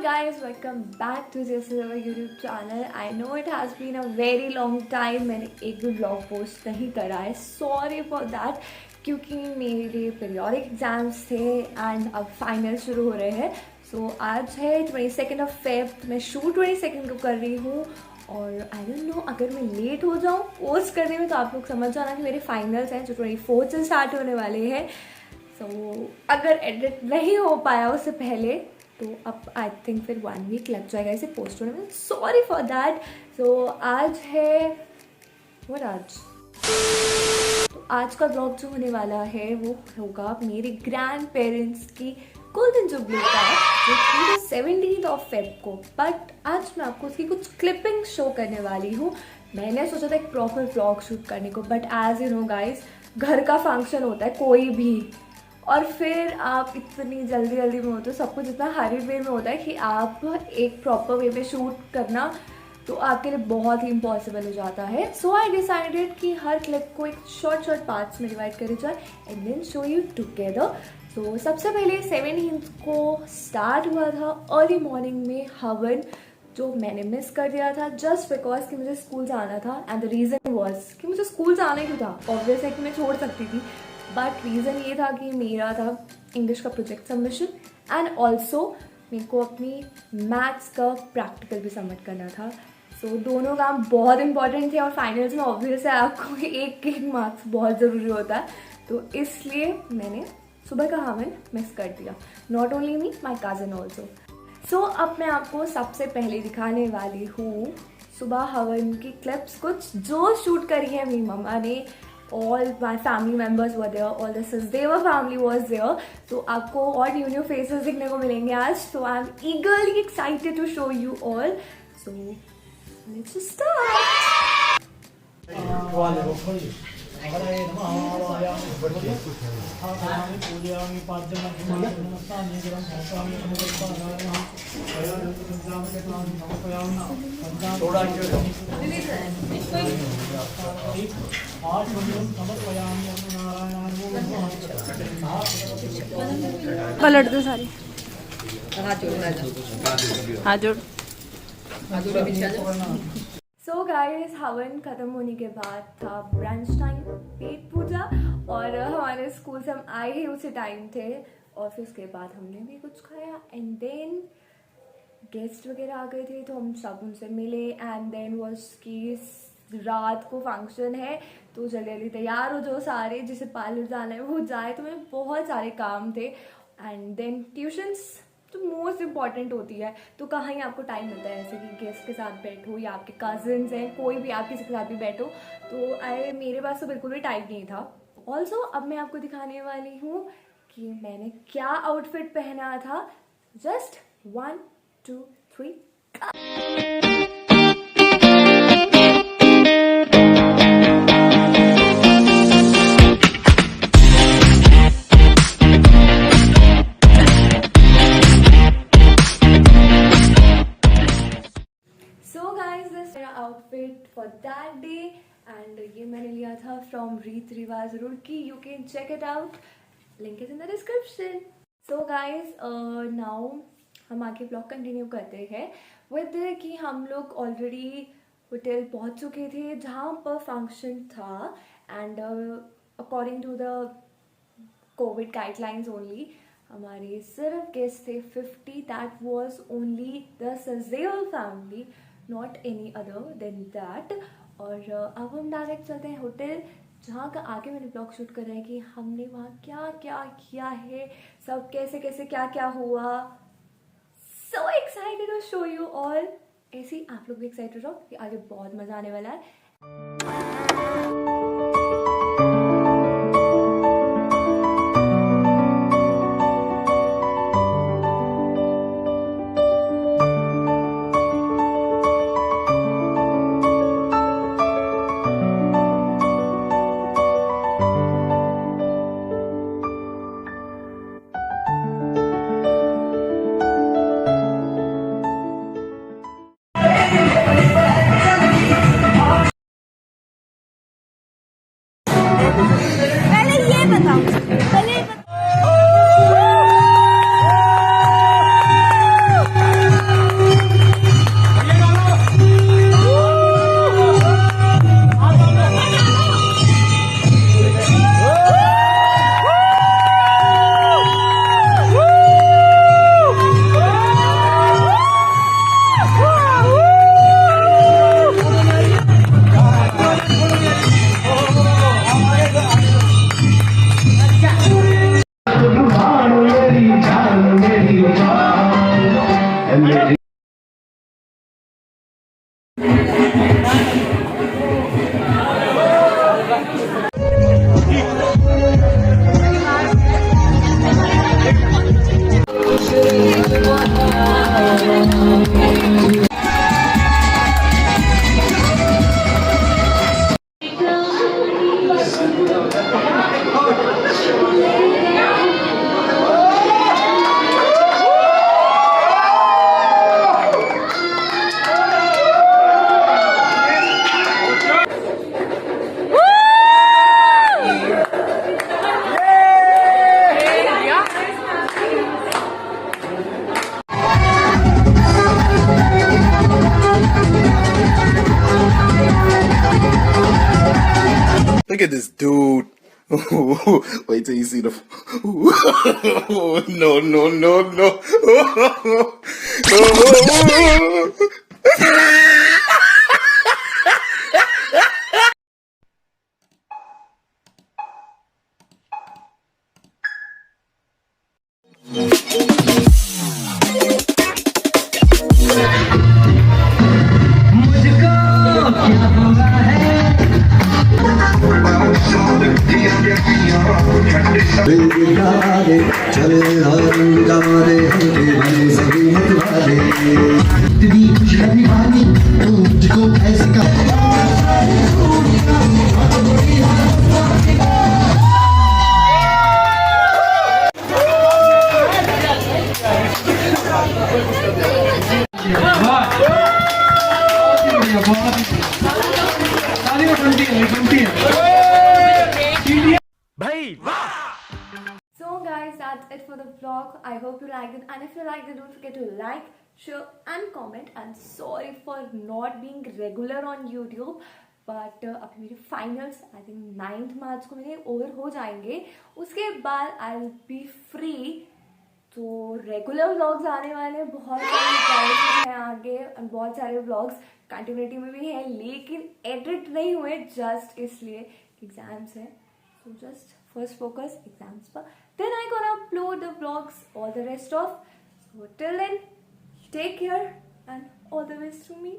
guys, welcome back to this YouTube channel. I know it has been a very long time. मैंने एक भी blog post नहीं करा है. Sorry for that, क्योंकि मेरे पीरियडिक एग्जाम्स थे एंड अब फाइनल शुरू हो रहे हैं. सो आज है 22 फेब. मैं शूट 22 को कर रही हूँ और आई डोंट नो, अगर मैं लेट हो जाऊँ पोस्ट करने में तो आप लोग समझ जाना कि मेरे फाइनल्स हैं जो 24 से स्टार्ट होने वाले हैं. सो अगर एडिट नहीं हो पाया उससे पहले तो अब आई थिंक फिर 1 वीक लग जाएगा इसे पोस्ट होने में. Sorry for that. सो आज है आज तो आज का ब्लॉग जो होने वाला है वो होगा मेरे ग्रैंड पेरेंट्स की गोल्डन जुबली का, जो थी 17 फेब को. बट आज मैं आपको उसकी कुछ क्लिपिंग शो करने वाली हूँ. मैंने सोचा था एक प्रॉपर व्लॉग शूट करने को, but as you know guys, घर का फंक्शन होता है कोई भी, और फिर आप इतनी जल्दी में होते हो, सब कुछ इतना हरी वे में होता है कि आप एक प्रॉपर वे में शूट करना तो आपके लिए बहुत ही इम्पॉसिबल हो जाता है. सो आई डिसाइडेड कि हर क्लिप को एक शॉर्ट पार्ट्स में डिवाइड करे जाए and then show you together. So सबसे पहले 17 को स्टार्ट हुआ था अर्ली मॉर्निंग में हवन, जो मैंने मिस कर दिया था जस्ट बिकॉज कि मुझे स्कूल जाना था. एंड द रीज़न वॉज कि मुझे स्कूल जाना क्यों था. ऑब्वियस है कि मैं छोड़ सकती थी, बट रीज़न ये था कि मेरा था इंग्लिश का प्रोजेक्ट सबमिशन एंड ऑल्सो मेरे को अपनी मैथ्स का प्रैक्टिकल भी सबमिट करना था. सो दोनों काम बहुत इंपॉर्टेंट थे और फाइनल्स में ऑब्वियस है आपको एक मार्क्स बहुत ज़रूरी होता है. तो इसलिए मैंने सुबह का हवन मिस कर दिया. Not only me, my cousin also. So अब मैं आपको सबसे पहले दिखाने वाली हूँ सुबह हवन की क्लिप्स, कुछ जो शूट करी है मेरी मम्मा ने. All my family members were there, all the Sasdeva family was there. So आपको और न्यू faces दिखने को मिलेंगे आज. So I'm eagerly excited to show you all. So let's just start. पलट दो सारी. हाथ जोड़. सो गाइस, हवन खत्म होने के बाद था ब्रंच टाइम, पेट पूजा, और हमारे स्कूल से हम आए ही उसी टाइम थे. और फिर उसके बाद हमने भी कुछ खाया एंड देन गेस्ट वगैरह आ गए थे तो हम सब उनसे मिले. एंड देन वॉज की रात को फंक्शन है तो जल्दी तैयार हो जाओ सारे, जिसे पार्लर जाना है वो जाए. तो मेरे बहुत सारे काम थे. एंड देन ट्यूशन्स तो मोस्ट इम्पॉर्टेंट होती है, तो कहाँ ही आपको टाइम मिलता है ऐसे कि गेस्ट के साथ बैठो या आपके कजिन्स हैं, कोई भी आप किसी के साथ भी बैठो. तो मेरे पास तो बिल्कुल भी टाइम नहीं था. ऑल्सो अब मैं आपको दिखाने वाली हूँ कि मैंने क्या आउटफिट पहना था. Just 1 2 3 outfit for that day. And ये मैंने लिया था from Reet Riwaj Roorkee. You can check it out, link is in the description. So guys, now हम आगे ब्लॉग कंटिन्यू करते हैं विद कि हम लोग ऑलरेडी होटल पहुंच चुके थे जहाँ पर फंक्शन था. And according to the Covid guidelines only हमारे सिर्फ गेस्ट थे 50. दैट वॉज ओनली द सजेल family, not any other than that. और अब हम डायरेक्ट चलते हैं होटल, जहाँ का आगे मैंने ब्लॉग शूट कर रहा है कि हमने वहाँ क्या क्या किया है, सब कैसे कैसे क्या क्या हुआ. So excited to show you all. ऐसे ही आप लोग भी एक्साइटेड रहो कि आगे बहुत मज़ा आने वाला है. Look at this dude. Wait till you see the. No, no, no, no. चले गारे के सभी मतवाले इतनी खुशखबरी वाली तो मुझको कैसे So guys, that's it for the vlog. I hope you liked it, and if you liked it, don't forget to like, share and comment. And sorry for not being regular on YouTube, but अभी मेरे finals I think 9th मार्च को मेरे over हो जाएंगे. उसके बाद I'll be free. तो regular vlogs आने वाले हैं, बहुत सारे व्लॉग्स हैं आगे, और बहुत सारे व्लॉग्स कंटिन्यूटी में भी है, लेकिन एडिट नहीं हुए जस्ट इसलिए एग्जाम्स है. So just first focus exams पर. Then I gonna upload the vlogs, all the rest of. So till then, take care and all the best to me.